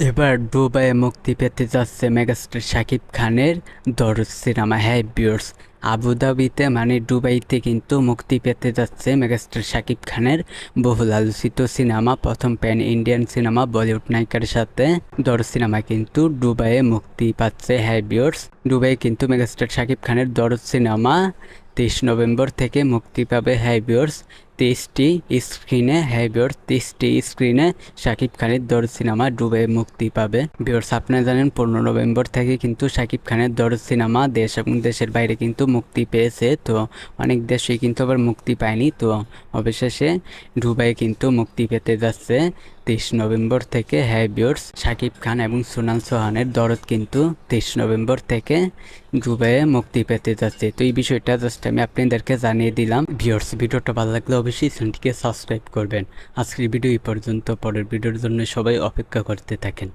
এবার দুবাইয়ে মুক্তি পেতে যাচ্ছে মেগাস্টার শাকিব খানের দরদ সিনেমা। হ্যাঁ ভিউয়ার্স, আবুধাবিতে মানে দুবাইতে কিন্তু মুক্তি পেতে যাচ্ছে মেগাস্টার শাকিব খানের বহুল আলোচিত সিনেমা, প্রথম প্যান ইন্ডিয়ান সিনেমা বলিউড নায়িকার সাথে দরদ সিনেমা কিন্তু দুবাইয়ে মুক্তি পাচ্ছে। হ্যাঁ ভিউয়ার্স, দুবাইয়ে কিন্তু মেগাস্টার শাকিব খানের দরদ সিনেমা 23 নভেম্বর থেকে মুক্তি পাবে। হ্যাঁ ভিউয়ার্স, 23টি স্ক্রিনে, হ্যাঁ ভিউয়ার্স 23টি স্ক্রিনে শাকিব খানের দরদ সিনেমা দুবাইয়ে মুক্তি পাবে। ভিউয়ার্স, আপনারা জানেন 15 নভেম্বর থেকে কিন্তু শাকিব খানের দরদ সিনেমা দেশ এবং দেশের বাইরে কিন্তু মুক্তি পেয়েছে। তো অনেক দেশে কিন্তু আবার মুক্তি পায়নি। তো অবশেষে দুবাইয়ে কিন্তু মুক্তি পেতে যাচ্ছে 23 নভেম্বর থেকে। হ্যাঁ ভিউয়ার্স, শাকিব খান এবং সোনাল চৌহানের দরদ কিন্তু 23 নভেম্বর থেকে দুবাইয়ে মুক্তি পেতে যাচ্ছে। তো এই বিষয়টা জাস্ট আমি আপনাদেরকে জানিয়ে দিলাম। ভিউয়ার্স, ভিডিওটা ভালো লাগলে অবশ্যই চ্যানেলটিকে সাবস্ক্রাইব করবেন। আজকের ভিডিও এই পর্যন্ত, পরের ভিডিওর জন্য সবাই অপেক্ষা করতে থাকেন।